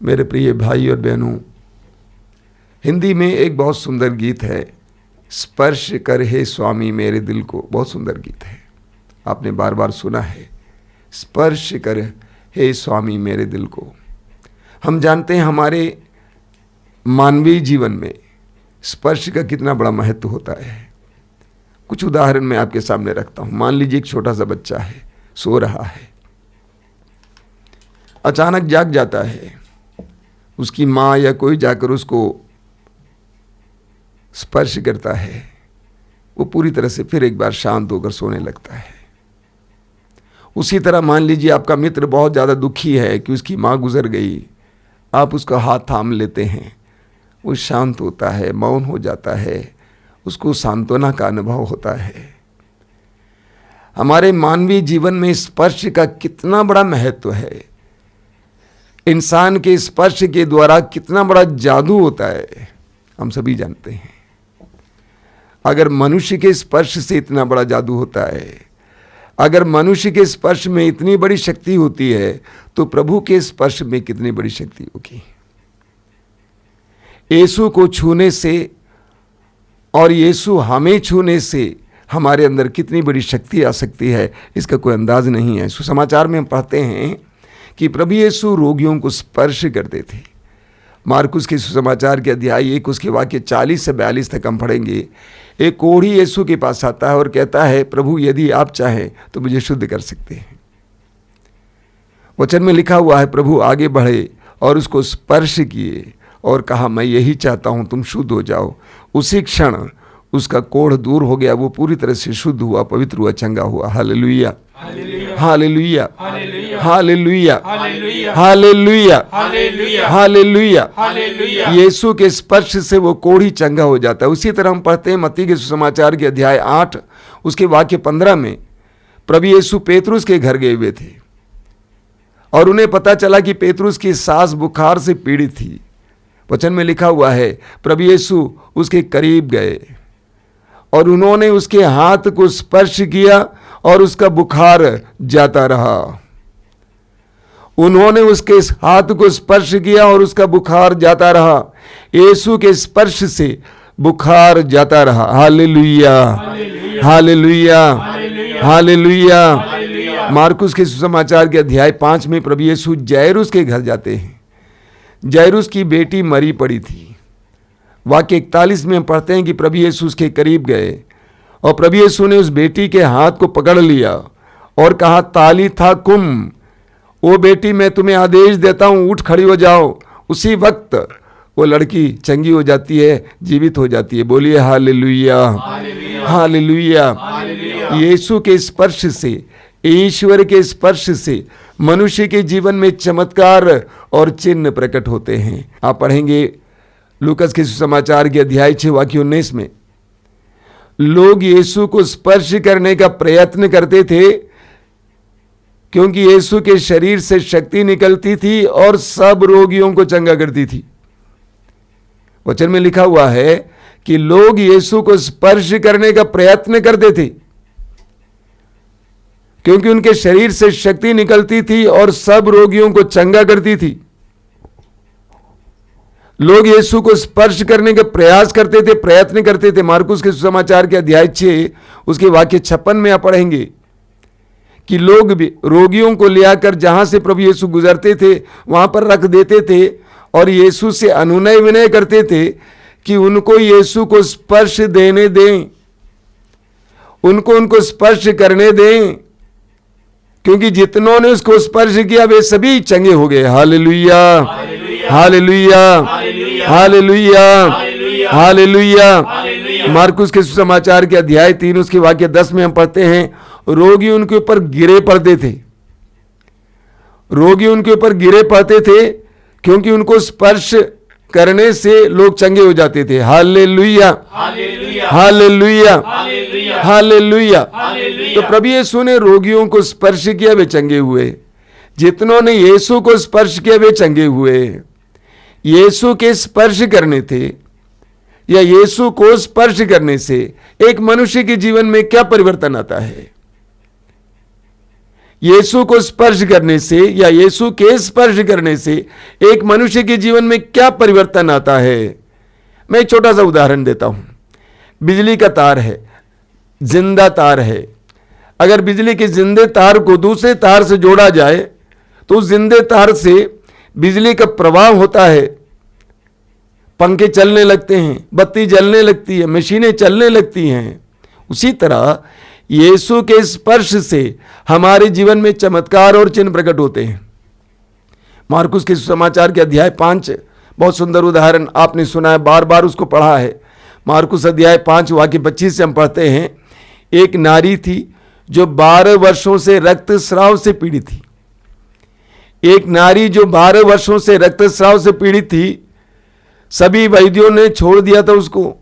मेरे प्रिय भाई और बहनों, हिंदी में एक बहुत सुंदर गीत है, स्पर्श कर हे स्वामी मेरे दिल को। बहुत सुंदर गीत है, आपने बार बार सुना है, स्पर्श कर हे स्वामी मेरे दिल को। हम जानते हैं हमारे मानवीय जीवन में स्पर्श का कितना बड़ा महत्व होता है। कुछ उदाहरण मैं आपके सामने रखता हूं। मान लीजिए एक छोटा सा बच्चा है, सो रहा है, अचानक जाग जाता है, उसकी माँ या कोई जाकर उसको स्पर्श करता है, वो पूरी तरह से फिर एक बार शांत होकर सोने लगता है। उसी तरह मान लीजिए आपका मित्र बहुत ज़्यादा दुखी है कि उसकी माँ गुजर गई, आप उसका हाथ थाम लेते हैं, वो शांत होता है, मौन हो जाता है, उसको सांत्वना का अनुभव होता है। हमारे मानवीय जीवन में स्पर्श का कितना बड़ा महत्व है। इंसान के स्पर्श के द्वारा कितना बड़ा जादू होता है, हम सभी जानते हैं। अगर मनुष्य के स्पर्श से इतना बड़ा जादू होता है, अगर मनुष्य के स्पर्श में इतनी बड़ी शक्ति होती है, तो प्रभु के स्पर्श में कितनी बड़ी शक्ति होगी। यीशु को छूने से और यीशु हमें छूने से हमारे अंदर कितनी बड़ी शक्ति आ सकती है, इसका कोई अंदाज नहीं है। सुसमाचार में हम पढ़ते हैं कि प्रभु यीशु रोगियों को स्पर्श करते थे। मार्कुस के सुसमाचार के अध्याय 1 उसके वाक्य 40 से 42 तक हम पढ़ेंगे। एक कोढ़ी यीशु के पास आता है और कहता है, प्रभु यदि आप चाहें तो मुझे शुद्ध कर सकते हैं। वचन में लिखा हुआ है, प्रभु आगे बढ़े और उसको स्पर्श किए और कहा, मैं यही चाहता हूं तुम शुद्ध हो जाओ। उसी क्षण उसका कोढ़ दूर हो गया, वो पूरी तरह से शुद्ध हुआ, पवित्र हुआ, चंगा हुआ। Hallelujah, hallelujah, hallelujah, hallelujah, hallelujah. यीशु के स्पर्श से वो कोढ़ी चंगा हो जाता है। उसी तरह हम पढ़ते हैं मत्ती के सुसमाचार के अध्याय 8 उसके वाक्य 15 में, प्रभु यीशु पेतरुस के घर गए हुए थे और उन्हें पता चला कि पेतरुस की सास बुखार से पीड़ित थी। वचन में लिखा हुआ है, प्रभु यीशु उसके करीब गए और उन्होंने उसके हाथ को स्पर्श किया और उसका बुखार जाता रहा। उन्होंने उसके हाथ को स्पर्श किया और उसका बुखार जाता रहा। यीशु के स्पर्श से बुखार जाता रहा। हालेलुया, हालेलुया, हालेलुया। मार्कुस के सुसमाचार के अध्याय 5 में प्रभु यीशु जायरुस के घर जाते हैं। जायरुस की बेटी मरी पड़ी थी। वाक्य 41 में हम पढ़ते हैं कि प्रभु यीशु उसके करीब गए और प्रभु यीशु ने उस बेटी के हाथ को पकड़ लिया और कहा, तालिथा कुम, ओ बेटी मैं तुम्हें आदेश देता हूं, उठ खड़ी हो जाओ। उसी वक्त वो लड़की चंगी हो जाती है, जीवित हो जाती है। बोलिए हालेलुया, हालेलुया। यीशु के स्पर्श से, ईश्वर के स्पर्श से मनुष्य के जीवन में चमत्कार और चिन्ह प्रकट होते हैं। आप पढ़ेंगे लूकस के सुसमाचार के अध्याय 6 वाक्य 19 में, लोग यीशु को स्पर्श करने का प्रयत्न करते थे क्योंकि यीशु के शरीर से शक्ति निकलती थी और सब रोगियों को चंगा करती थी। वचन में लिखा हुआ है कि लोग यीशु को स्पर्श करने का प्रयत्न करते थे क्योंकि उनके शरीर से शक्ति निकलती थी और सब रोगियों को चंगा करती थी। लोग यीशु को स्पर्श करने का प्रयास करते थे, प्रयत्न करते थे। मार्कुस के सुसमाचार के अध्याय 6 उसके वाक्य 56 में आप पढ़ेंगे कि लोग भी रोगियों को ले आकर जहां से प्रभु यीशु गुजरते थे वहां पर रख देते थे और यीशु से अनुनय विनय करते थे कि उनको यीशु को स्पर्श देने दें, उनको स्पर्श करने दें, क्योंकि जितनों ने उसको स्पर्श किया वे सभी चंगे हो गए। हालेलुया, हालेलुया, हालेलुया, हालेलुया। मार्कुस के सुसमाचार के अध्याय 3 उसके वाक्य 10 में हम पढ़ते हैं, रोगी उनके ऊपर गिरे पड़ते थे। रोगी उनके ऊपर गिरे पड़ते थे क्योंकि उनको स्पर्श करने से लोग चंगे हो जाते थे। Hallelujah, hallelujah, hallelujah. तो प्रभु यीशु ने रोगियों को स्पर्श किया, वे चंगे हुए। जितनों ने यीशु को स्पर्श किया वे चंगे हुए। यीशु के स्पर्श करने थे या यीशु को स्पर्श करने से एक मनुष्य के जीवन में क्या परिवर्तन आता है? यीशु को स्पर्श करने से या यीशु के स्पर्श करने से एक मनुष्य के जीवन में क्या परिवर्तन आता है। मैं एक छोटा सा उदाहरण देता हूं। बिजली का तार है, जिंदा तार है। अगर बिजली के जिंदे तार को दूसरे तार से जोड़ा जाए तो उस जिंदे तार से बिजली का प्रवाह होता है, पंखे चलने लगते हैं, बत्ती जलने लगती है, मशीनें चलने लगती हैं। उसी तरह यीशु के स्पर्श से हमारे जीवन में चमत्कार और चिन्ह प्रकट होते हैं। मार्कुस के सुसमाचार के अध्याय 5 बहुत सुंदर उदाहरण आपने सुना है, बार बार उसको पढ़ा है। मार्कुस अध्याय 5 वाक्य 25 से हम पढ़ते हैं, एक नारी थी जो 12 वर्षों से रक्तस्राव से पीड़ित थी। एक नारी जो 12 वर्षों से रक्तस्राव से पीड़ित थी, सभी वैद्यों ने छोड़ दिया था उसको।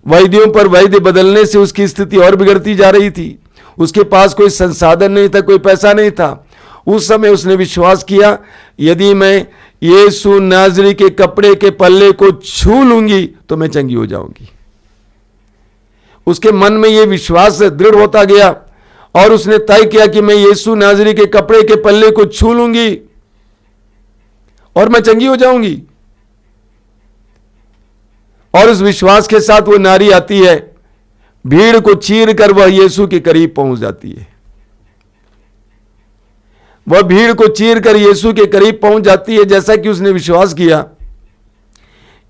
वैद्यों पर वैद्य बदलने से उसकी स्थिति और बिगड़ती जा रही थी। उसके पास कोई संसाधन नहीं था, कोई पैसा नहीं था। उस समय उसने विश्वास किया, यदि मैं यीशु नाज़री के कपड़े के पल्ले को छू लूंगी तो मैं चंगी हो जाऊंगी। उसके मन में यह विश्वास दृढ़ होता गया और उसने तय किया कि मैं यीशु नाज़री के कपड़े के पल्ले को छू लूंगी और मैं चंगी हो जाऊंगी। और उस विश्वास के साथ वो नारी आती है, भीड़ को चीर कर वह यीशु के करीब पहुंच जाती है। वह भीड़ को चीर कर यीशु के करीब पहुंच जाती है, जैसा कि उसने विश्वास किया।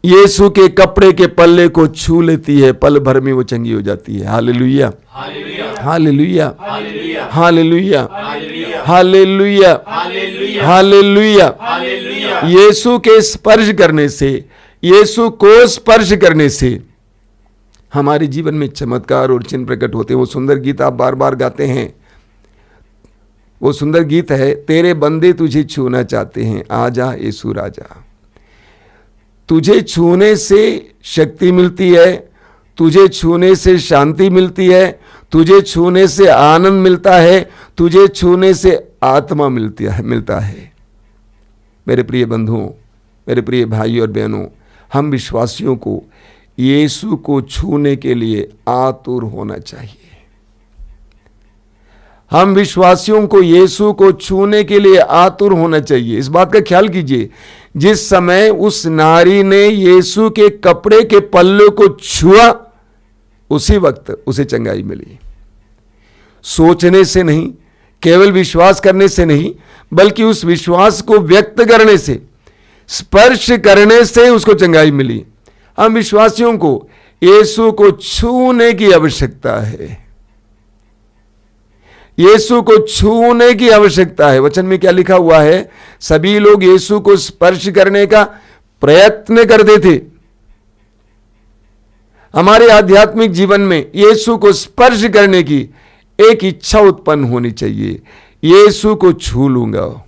यीशु के कपड़े के पल्ले को छू लेती है, पल भर में वो चंगी हो जाती है। Hallelujah, hallelujah, hallelujah, hallelujah, hallelujah. यीशु के स्पर्श करने से, यीशु को स्पर्श करने से हमारे जीवन में चमत्कार और चिन्ह प्रकट होते हैं। वो सुंदर गीत आप बार बार गाते हैं। वो सुंदर गीत है, तेरे बंदे तुझे छूना चाहते हैं, आजा यीशु राजा। तुझे छूने से शक्ति मिलती है, तुझे छूने से शांति मिलती है, तुझे छूने से आनंद मिलता है, तुझे छूने से आत्मा मिलता है। मेरे प्रिय बंधुओं, मेरे प्रिय भाइयों और बहनों, हम विश्वासियों को यीशु को छूने के लिए आतुर होना चाहिए। हम विश्वासियों को यीशु को छूने के लिए आतुर होना चाहिए। इस बात का ख्याल कीजिए, जिस समय उस नारी ने यीशु के कपड़े के पल्ले को छुआ, उसी वक्त उसे चंगाई मिली। सोचने से नहीं, केवल विश्वास करने से नहीं, बल्कि उस विश्वास को व्यक्त करने से, स्पर्श करने से उसको चंगाई मिली। हम विश्वासियों को यीशु को छूने की आवश्यकता है। यीशु को छूने की आवश्यकता है। वचन में क्या लिखा हुआ है? सभी लोग यीशु को स्पर्श करने का प्रयत्न करते थे। हमारे आध्यात्मिक जीवन में यीशु को स्पर्श करने की एक इच्छा उत्पन्न होनी चाहिए। यीशु को छू लूंगा,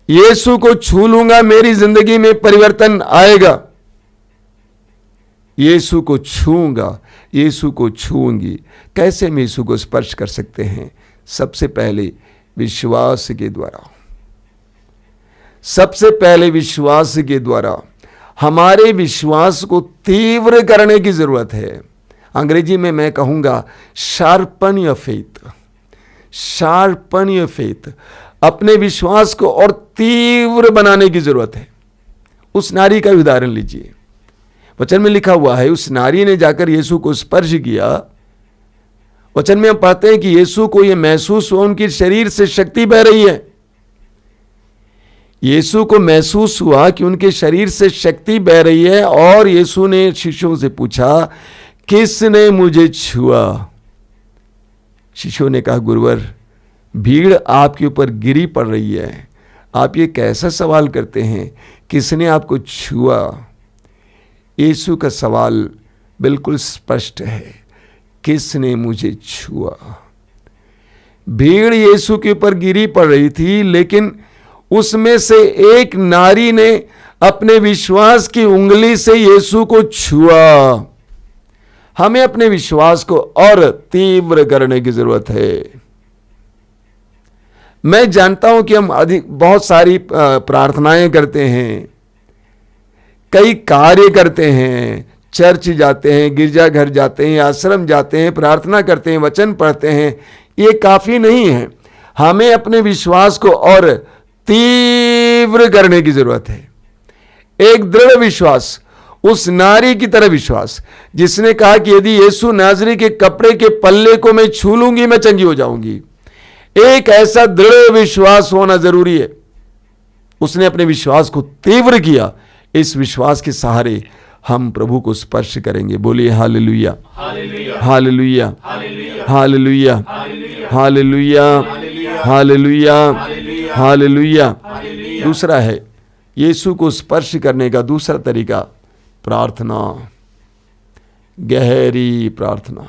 यीशु को छू लूंगा, मेरी जिंदगी में परिवर्तन आएगा। यीशु को छूंगा, यीशु को छूंगी। कैसे हम यीशु को स्पर्श कर सकते हैं? सबसे पहले विश्वास के द्वारा। सबसे पहले विश्वास के द्वारा। हमारे विश्वास को तीव्र करने की जरूरत है। अंग्रेजी में मैं कहूंगा sharpen your faith, sharpen your faith. अपने विश्वास को और तीव्र बनाने की जरूरत है। उस नारी का उदाहरण लीजिए। वचन में लिखा हुआ है, उस नारी ने जाकर यीशु को स्पर्श किया। वचन में हम पाते हैं कि यीशु को यह महसूस हुआ, उनके शरीर से शक्ति बह रही है। यीशु को महसूस हुआ कि उनके शरीर से शक्ति बह रही है, और यीशु ने शिष्यों से पूछा, किसने मुझे छुआ? शिष्यों ने कहा, गुरुवर, भीड़ आपके ऊपर गिरी पड़ रही है, आप ये कैसा सवाल करते हैं, किसने आपको छुआ? यीशु का सवाल बिल्कुल स्पष्ट है, किसने मुझे छुआ? भीड़ यीशु के ऊपर गिरी पड़ रही थी, लेकिन उसमें से एक नारी ने अपने विश्वास की उंगली से यीशु को छुआ। हमें अपने विश्वास को और तीव्र करने की जरूरत है। मैं जानता हूं कि हम बहुत सारी प्रार्थनाएं करते हैं, कई कार्य करते हैं, चर्च जाते हैं, गिरजाघर जाते हैं, आश्रम जाते हैं, प्रार्थना करते हैं, वचन पढ़ते हैं। ये काफी नहीं है। हमें अपने विश्वास को और तीव्र करने की जरूरत है। एक दृढ़ विश्वास, उस नारी की तरह विश्वास जिसने कहा कि यदि यीशु नाजरी के कपड़े के पल्ले को मैं छू लूंगी मैं चंगी हो जाऊंगी। एक ऐसा दृढ़ विश्वास होना जरूरी है। उसने अपने विश्वास को तीव्र किया। इस विश्वास के सहारे हम प्रभु को स्पर्श करेंगे। बोलिए hallelujah, hallelujah, hallelujah, hallelujah, hallelujah, hallelujah. दूसरा है यीशु को स्पर्श करने का दूसरा तरीका, प्रार्थना, गहरी प्रार्थना।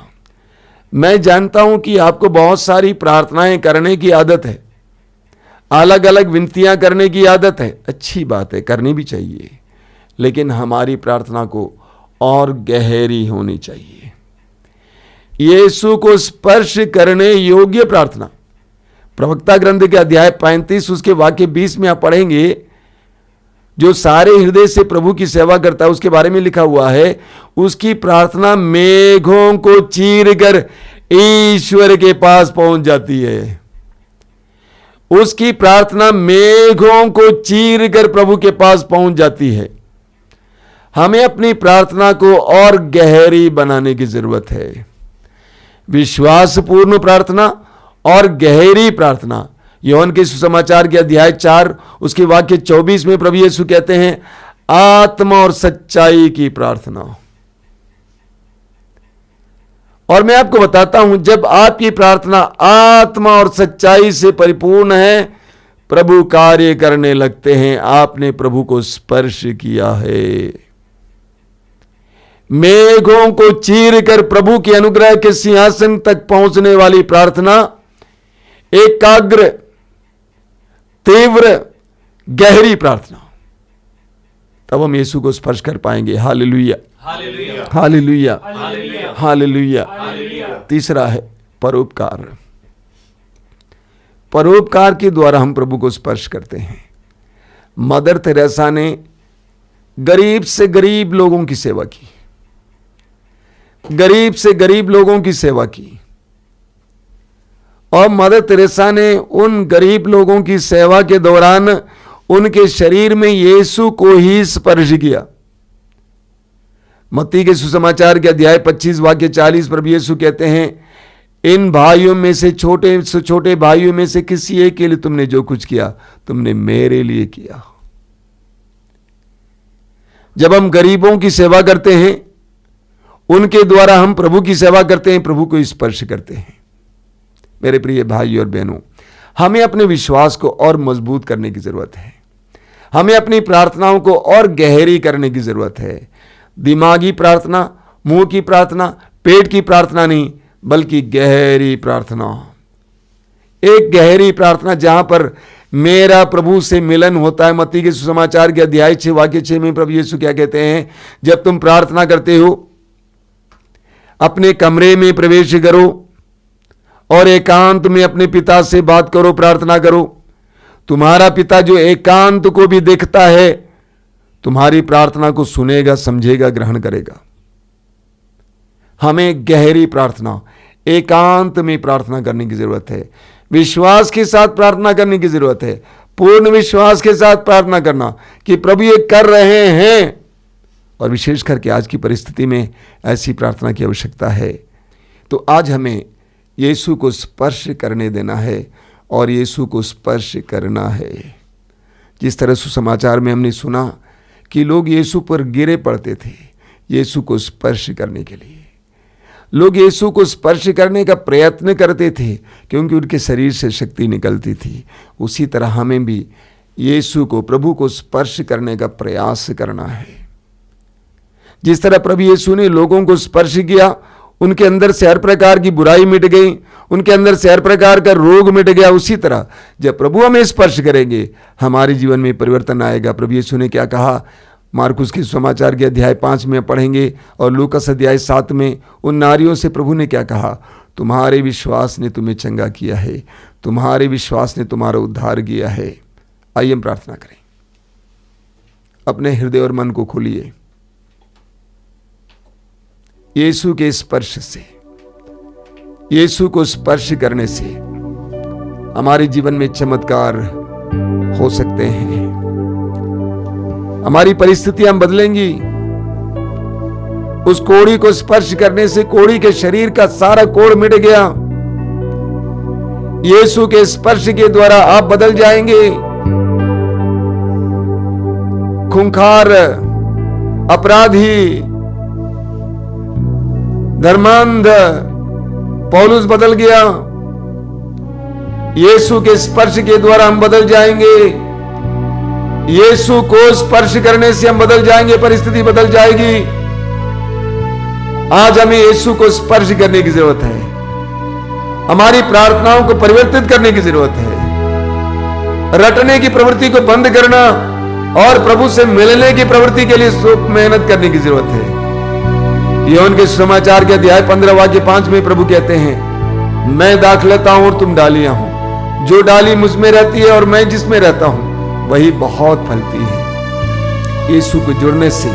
मैं जानता हूं कि आपको बहुत सारी प्रार्थनाएं करने की आदत है, अलग अलग विनतियां करने की आदत है। अच्छी बात है, करनी भी चाहिए, लेकिन हमारी प्रार्थना को और गहरी होनी चाहिए। यीशु को स्पर्श करने योग्य प्रार्थना, प्रवक्ता ग्रंथ के अध्याय 35 उसके वाक्य 20 में आप पढ़ेंगे, जो सारे हृदय से प्रभु की सेवा करता है उसके बारे में लिखा हुआ है, उसकी प्रार्थना मेघों को चीरकर ईश्वर के पास पहुंच जाती है। उसकी प्रार्थना मेघों को चीरकर प्रभु के पास पहुंच जाती है। हमें अपनी प्रार्थना को और गहरी बनाने की जरूरत है। विश्वासपूर्ण प्रार्थना और गहरी प्रार्थना। योहन के सुसमाचार के अध्याय 4 उसके वाक्य 24 में प्रभु यीशु कहते हैं, आत्मा और सच्चाई की प्रार्थना। और मैं आपको बताता हूं, जब आपकी प्रार्थना आत्मा और सच्चाई से परिपूर्ण है, प्रभु कार्य करने लगते हैं। आपने प्रभु को स्पर्श किया है। मेघों को चीरकर प्रभु के अनुग्रह के सिंहासन तक पहुंचने वाली प्रार्थना एकाग्र, तीव्र, गहरी प्रार्थना, तब हम यीशु को स्पर्श कर पाएंगे। Hallelujah, hallelujah, hallelujah. तीसरा है परोपकार। परोपकार के द्वारा हम प्रभु को स्पर्श करते हैं। मदर तेरेसा ने गरीब से गरीब लोगों की सेवा की, गरीब से गरीब लोगों की सेवा की। और मदर तेरेसा ने उन गरीब लोगों की सेवा के दौरान उनके शरीर में यीशु को ही स्पर्श किया। मत्ती के सुसमाचार के अध्याय 25 वाक्य 40 पर भी यीशु कहते हैं, इन भाइयों में से छोटे भाइयों में से किसी एक के लिए तुमने जो कुछ किया तुमने मेरे लिए किया। जब हम गरीबों की सेवा करते हैं, उनके द्वारा हम प्रभु की सेवा करते हैं, प्रभु को स्पर्श करते हैं। मेरे प्रिय भाई और बहनों, हमें अपने विश्वास को और मजबूत करने की जरूरत है। हमें अपनी प्रार्थनाओं को और गहरी करने की जरूरत है। दिमागी प्रार्थना, मुंह की प्रार्थना, पेट की प्रार्थना नहीं, बल्कि गहरी प्रार्थना। एक गहरी प्रार्थना जहां पर मेरा प्रभु से मिलन होता है। मत्ती के सुसमाचार के अध्याय 6 वाक्य 6 में प्रभु यीशु क्या कहते हैं, जब तुम प्रार्थना करते हो अपने कमरे में प्रवेश करो और एकांत में अपने पिता से बात करो, प्रार्थना करो। तुम्हारा पिता जो एकांत को भी देखता है, तुम्हारी प्रार्थना को सुनेगा, समझेगा, ग्रहण करेगा। हमें गहरी प्रार्थना, एकांत में प्रार्थना करने की जरूरत है। विश्वास के साथ प्रार्थना करने की जरूरत है। पूर्ण विश्वास के साथ प्रार्थना करना कि प्रभु ये कर रहे हैं। और विशेष करके आज की परिस्थिति में ऐसी प्रार्थना की आवश्यकता है। तो आज हमें यीशु को स्पर्श करने देना है और यीशु को स्पर्श करना है। जिस तरह सुसमाचार में हमने सुना कि लोग यीशु पर गिरे पड़ते थे यीशु को स्पर्श करने के लिए, लोग यीशु को स्पर्श करने का प्रयत्न करते थे क्योंकि उनके शरीर से शक्ति निकलती थी। उसी तरह हमें भी यीशु को, प्रभु को स्पर्श करने का प्रयास करना है। जिस तरह प्रभु यीशु ने लोगों को स्पर्श किया, उनके अंदर से हर प्रकार की बुराई मिट गई, उनके अंदर से हर प्रकार का रोग मिट गया। उसी तरह जब प्रभु हमें स्पर्श करेंगे, हमारे जीवन में परिवर्तन आएगा। प्रभु यीशु ने क्या कहा, मार्कुस के समाचार के अध्याय 5 में पढ़ेंगे और लूकास अध्याय 7 में उन नारियों से प्रभु ने क्या कहा, तुम्हारे विश्वास ने तुम्हें चंगा किया है, तुम्हारे विश्वास ने तुम्हारा उद्धार किया है। आइए हम प्रार्थना करें। अपने हृदय और मन को खोलिए। यीशु के स्पर्श से, यीशु को स्पर्श करने से हमारे जीवन में चमत्कार हो सकते हैं। हमारी परिस्थितियां बदलेंगी। उस कोढ़ी को स्पर्श करने से कोढ़ी के शरीर का सारा कोढ़ मिट गया। यीशु के स्पर्श के द्वारा आप बदल जाएंगे। खूंखार, अपराधी, धर्मांध पौलुस बदल गया। यीशु के स्पर्श के द्वारा हम बदल जाएंगे। यीशु को स्पर्श करने से हम बदल जाएंगे, परिस्थिति बदल जाएगी। आज हमें यीशु को स्पर्श करने की जरूरत है। हमारी प्रार्थनाओं को परिवर्तित करने की जरूरत है। रटने की प्रवृत्ति को बंद करना और प्रभु से मिलने की प्रवृत्ति के लिए मेहनत करने की जरूरत है। यूहन्ना के समाचार के अध्याय 15 वाक्य 5 में प्रभु कहते हैं, मैं दाखलता हूं और तुम डालियां हो। जो डाली मुझ में रहती है और मैं जिसमें रहता हूं वही बहुत फलती है। यीशु को जुड़ने से,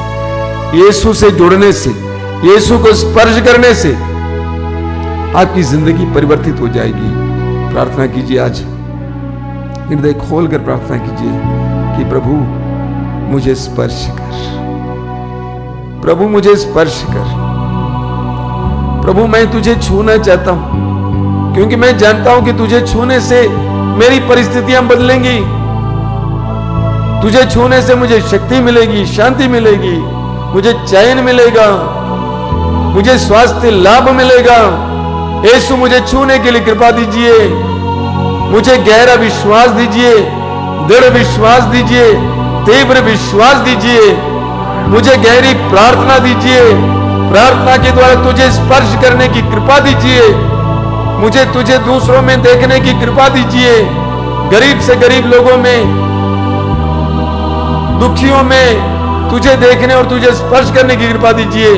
यीशु से जुड़ने से, यीशु को स्पर्श करने से आपकी जिंदगी परिवर्तित हो जाएगी। प्रार्थना कीजिए, आज हृदय खोलकर प्रार्थना कीजिए कि प्रभु मुझे स्पर्श कर, प्रभु मुझे स्पर्श कर। प्रभु मैं तुझे छूना चाहता हूं, क्योंकि मैं जानता हूं कि तुझे छूने से मेरी परिस्थितियां बदलेंगी। तुझे छूने से मुझे शक्ति मिलेगी, शांति मिलेगी, मुझे चैन मिलेगा, मुझे स्वास्थ्य लाभ मिलेगा। यीशु मुझे छूने के लिए कृपा दीजिए। मुझे गहरा विश्वास दीजिए, दृढ़ विश्वास दीजिए, तीव्र विश्वास दीजिए। मुझे गहरी प्रार्थना दीजिए। प्रार्थना के द्वारा तुझे स्पर्श करने की कृपा दीजिए। मुझे तुझे दूसरों में देखने की कृपा दीजिए। गरीब से गरीब लोगों में, दुखियों में तुझे देखने और तुझे स्पर्श करने की कृपा दीजिए।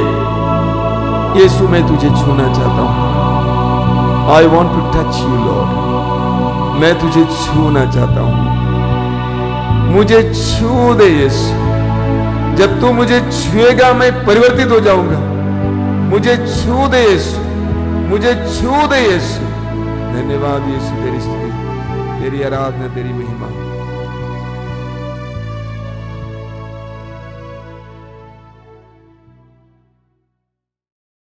यीशु मैं तुझे छूना चाहता हूं। I want to touch you Lord. मैं तुझे छूना चाहता हूं। मुझे छू दे यीशु। जब तू मुझे छुएगा मैं परिवर्तित हो जाऊंगा। मुझे छू दे यीशु, मुझे छू दे यीशु। धन्यवाद यीशु, तेरी स्तुति, तेरी आराधना, तेरी महिमा।